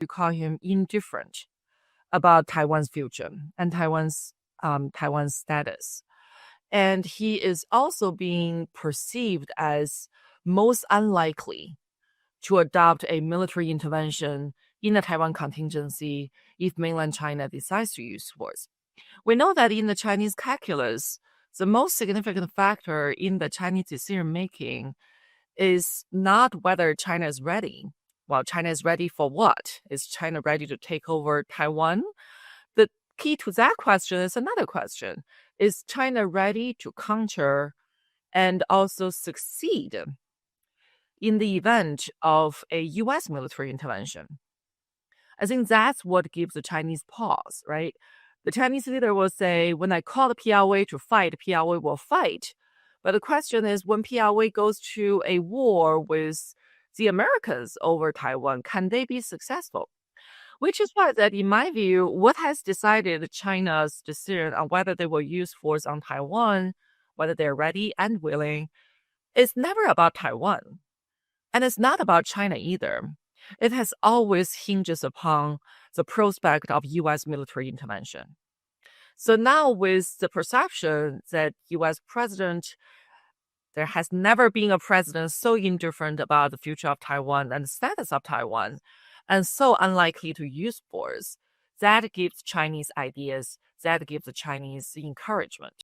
you call him indifferent about Taiwan's future and Taiwan's status. And he is also being perceived as most unlikely to adopt a military intervention in the Taiwan contingency if mainland China decides to use force. We know that in the Chinese calculus, the most significant factor in the Chinese decision making is not whether China is ready. Well, China is ready for what? Is China ready to take over Taiwan? The key to that question is another question. Is China ready to counter and also succeed in the event of a U.S. military intervention? I think that's what gives the Chinese pause, right? The Chinese leader will say, when I call the PLA to fight, PLA will fight. But the question is, when PLA goes to a war with the Americans over Taiwan, can they be successful? Which is why that, in my view, what has decided China's decision on whether they will use force on Taiwan, whether they're ready and willing, is never about Taiwan. And it's not about China either. It has always hinges upon the prospect of U.S. military intervention. So now with the perception that U.S. president, there has never been a president so indifferent about the future of Taiwan and the status of Taiwan, and so unlikely to use force, that gives Chinese ideas, that gives the Chinese encouragement.